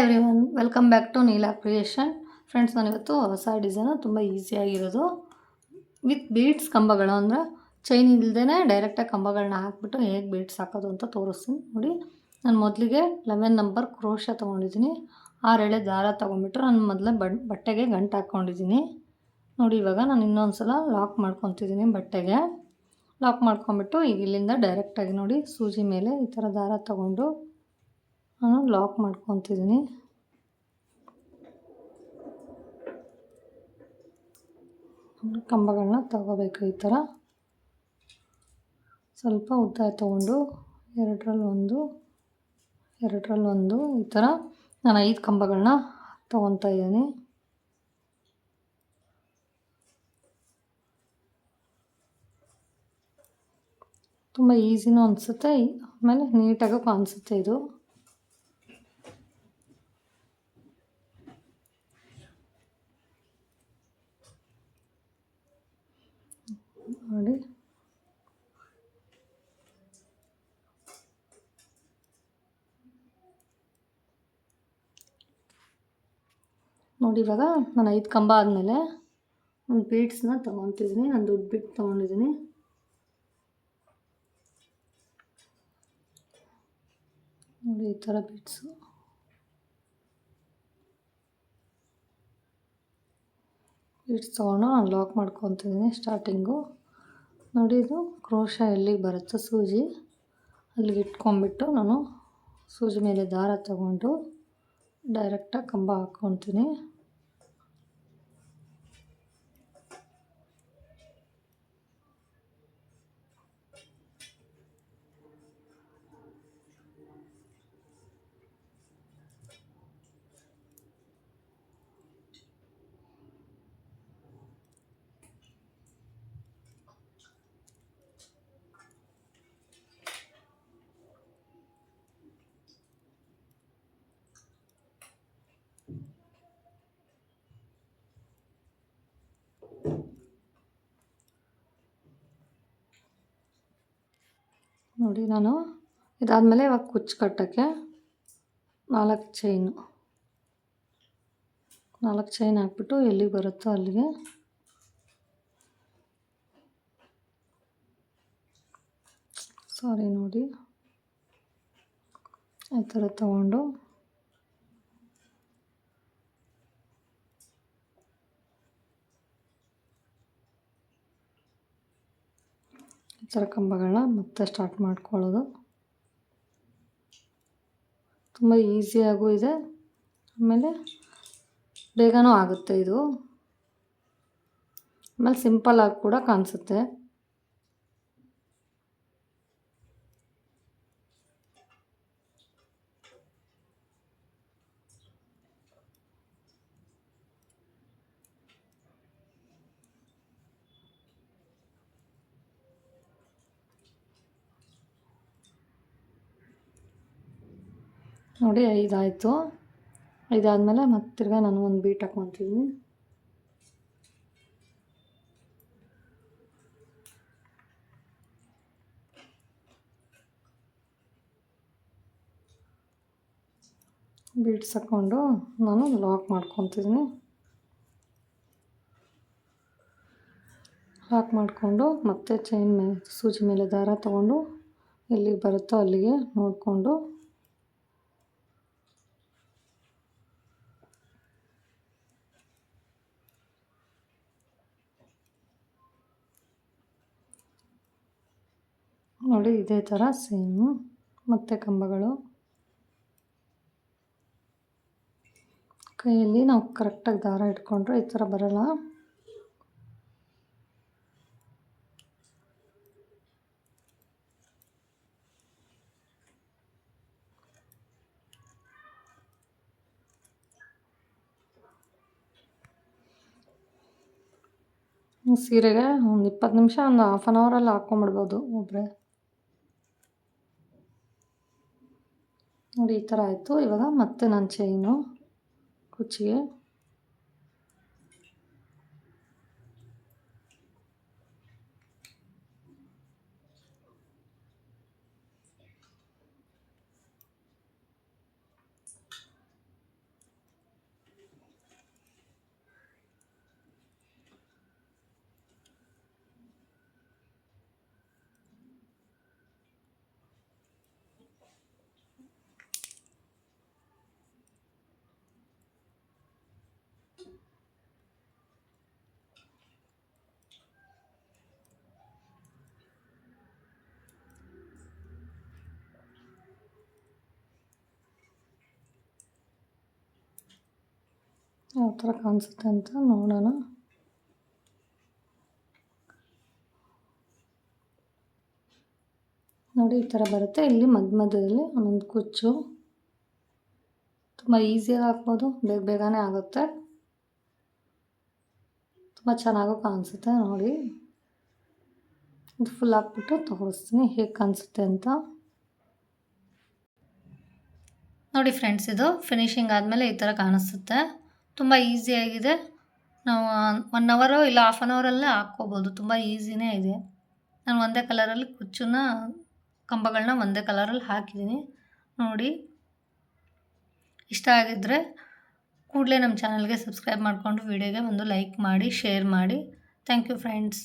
Everyone welcome back to Neela creation. Friends, ನಾನಿವತ್ತು ಹೊಸ design ತುಂಬ ಈಸಿಯಾಗಿರೋದು ವಿತ್ ಬೀಡ್ಸ್ ಕಂಬಗಳು, ಅಂದರೆ ಚೈನ್ ಇಲ್ಲದೇ ಡೈರೆಕ್ಟಾಗಿ ಕಂಬಗಳನ್ನ ಹಾಕಿಬಿಟ್ಟು ಹೇಗೆ ಬೀಡ್ಸ್ ಹಾಕೋದು ಅಂತ ತೋರಿಸ್ತೀನಿ ನೋಡಿ. ನಾನು ಮೊದಲಿಗೆ 11 ನಂಬರ್ ಕ್ರೋಶ ತೊಗೊಂಡಿದ್ದೀನಿ. 6 ಎಳೆ ದಾರ ತೊಗೊಂಡ್ಬಿಟ್ಟು ನಾನು ಮೊದಲೇ ಬಟ್ಟೆಗೆ ಗಂಟು ಹಾಕ್ಕೊಂಡಿದ್ದೀನಿ ನೋಡಿ. ಇವಾಗ ನಾನು ಇನ್ನೊಂದು ಸಲ ಲಾಕ್ ಮಾಡ್ಕೊತಿದ್ದೀನಿ. ಬಟ್ಟೆಗೆ ಲಾಕ್ ಮಾಡ್ಕೊಂಬಿಟ್ಟು ಈಗ ಇಲ್ಲಿಂದ ಡೈರೆಕ್ಟಾಗಿ ನೋಡಿ ಸೂಜಿ ಮೇಲೆ ಈ ಥರ ದಾರ ತೊಗೊಂಡು ನಾನು ಲಾಕ್ ಮಾಡ್ಕೊತಿದ್ದೀನಿ. ಕಂಬಗಳನ್ನ ತಗೋಬೇಕು. ಈ ಥರ ಸ್ವಲ್ಪ ಉದ್ದ ತೊಗೊಂಡು ಎರಡರಲ್ಲಿ ಒಂದು ಈ ಥರ ನಾನು 5 ಕಂಬಗಳನ್ನ ತೊಗೊತಾ ಇದ್ದೀನಿ. ತುಂಬ ಈಸಿನೂ ಅನಿಸುತ್ತೆ, ಆಮೇಲೆ ನೀಟಾಗೂ ಕಾಣಿಸುತ್ತೆ ಇದು. ನೋಡಿ ಇವಾಗ ನಾನು 5 ಕಂಬ ಆದಮೇಲೆ ಒಂದು ಬೀಡ್ಸ್ನ ತೊಗೊತಿದ್ದೀನಿ. ನಾನು ದೊಡ್ಡ ಬೀಡ್ ತೊಗೊಂಡಿದ್ದೀನಿ. ನೋಡಿ ಈ ಥರ ಬೀಡ್ಸು ತೊಗೊಂಡು ನಾನು ಲಾಕ್ ಮಾಡ್ಕೊತಿದ್ದೀನಿ. ಸ್ಟಾರ್ಟಿಂಗು ನೋಡಿ, ಇದು ಕ್ರೋಶ ಎಲ್ಲಿಗೆ ಬರುತ್ತೋ ಸೂಜಿ ಅಲ್ಲಿಗೆ ಇಟ್ಕೊಂಡ್ಬಿಟ್ಟು ನಾನು ಸೂಜಿ ಮೇಲೆ ದಾರ ತಗೊಂಡು ಡೈರೆಕ್ಟಾಗಿ ಕಂಬ ಹಾಕ್ಕೊತೀನಿ. ನೋಡಿ, ನಾನು ಇದಾದಮೇಲೆ ಇವಾಗ ಕುಚ್ಚು ಕಟ್ಟೋಕ್ಕೆ 4 ಚೈನ್ ಹಾಕ್ಬಿಟ್ಟು ಎಲ್ಲಿಗೆ ಬರುತ್ತೋ ಅಲ್ಲಿಗೆ ನೋಡಿ ಈ ಥರ ತಗೊಂಡು ಈ ಥರ ಕಂಬಗಳನ್ನ ಮತ್ತೆ ಸ್ಟಾರ್ಟ್ ಮಾಡ್ಕೊಳ್ಳೋದು. ತುಂಬ ಈಸಿಯಾಗೂ ಇದೆ, ಆಮೇಲೆ ಬೇಗನೂ ಆಗುತ್ತೆ ಇದು, ಆಮೇಲೆ ಸಿಂಪಲ್ಲಾಗಿ ಕೂಡ ಕಾಣಿಸುತ್ತೆ. ನೋಡಿ 5 ಆಯಿತು. 5 ಆದಮೇಲೆ ಮತ್ತೆ ತಿರ್ಗಾ ನಾನು ಒಂದು ಬೀಟ್ ಹಾಕ್ಕೊತಿದ್ದೀನಿ. ಬೀಟ್ಸ್ ಹಾಕ್ಕೊಂಡು ನಾನು ಲಾಕ್ ಮಾಡ್ಕೊತಿದ್ದೀನಿ. ಲಾಕ್ ಮಾಡಿಕೊಂಡು ಮತ್ತೆ ಚೈನ್ ಮೇಲೆ ಸೂಜಿ ಮೇಲೆ ದಾರ ತೊಗೊಂಡು ಎಲ್ಲಿಗೆ ಬರುತ್ತೋ ಅಲ್ಲಿಗೆ ನೋಡಿಕೊಂಡು ನೋಡಿ ಇದೇ ಥರ ಸೇಮು ಮತ್ತೆ ಕಂಬಗಳು ಕೈಯಲ್ಲಿ ನಾವು ಕರೆಕ್ಟಾಗಿ ದಾರ ಇಟ್ಕೊಂಡ್ರೆ ಈ ಥರ ಬರಲ್ಲ. ಸೀರೆಗೆ ಒಂದು 20 ನಿಮಿಷ, ಒಂದು ಹಾಫ್ ಆನ್ ಅವರಲ್ಲಿ ಹಾಕ್ಕೊಂಬಿಡ್ಬೋದು ಒಬ್ಬರೇ. ನೋಡಿ ಈ ಥರ ಆಯಿತು. ಇವಾಗ ಮತ್ತೆ ನಾನು ಚೈನು ಕುಚ್ಚಿಗೆ ಥರ ಕಾಣಿಸುತ್ತೆ ಅಂತ ನೋಡೋಣ. ನೋಡಿ ಈ ಥರ ಬರುತ್ತೆ. ಇಲ್ಲಿ ಮಧ್ಯದಲ್ಲಿ ಒಂದೊಂದು ಕುಚ್ಚು. ತುಂಬ ಈಸಿಯಾಗಿ ಹಾಕ್ಬೋದು, ಬೇಗ ಬೇಗನೆ ಆಗುತ್ತೆ, ತುಂಬ ಚೆನ್ನಾಗೂ ಕಾಣಿಸುತ್ತೆ. ನೋಡಿ ಇದು ಫುಲ್ ಹಾಕ್ಬಿಟ್ಟು ತೋರಿಸ್ತೀನಿ ಹೇಗೆ ಕಾಣಿಸುತ್ತೆ ಅಂತ. ನೋಡಿ ಫ್ರೆಂಡ್ಸ್, ಇದು ಫಿನಿಶಿಂಗ್ ಆದಮೇಲೆ ಈ ಥರ ಕಾಣಿಸುತ್ತೆ. ತುಂಬ ಈಸಿಯಾಗಿದೆ. ನಾವು 1 ಅವರು ಇಲ್ಲ ಹಾಫ್ ಆನ್ ಅವರಲ್ಲೇ ಹಾಕ್ಕೋಬೋದು. ತುಂಬ ಈಸಿನೇ ಇದೆ. ನಾನು ಒಂದೇ ಕಲರಲ್ಲಿ ಕುಚ್ಚನ್ನ ಕಂಬಗಳನ್ನ ಒಂದೇ ಕಲರಲ್ಲಿ ಹಾಕಿದ್ದೀನಿ. ನೋಡಿ, ಇಷ್ಟ ಆಗಿದ್ದರೆ ಕೂಡಲೇ ನಮ್ಮ ಚಾನಲ್ಗೆ ಸಬ್ಸ್ಕ್ರೈಬ್ ಮಾಡಿಕೊಂಡು ವಿಡಿಯೋಗೆ ಒಂದು ಲೈಕ್ ಮಾಡಿ, ಶೇರ್ ಮಾಡಿ. Thank you friends.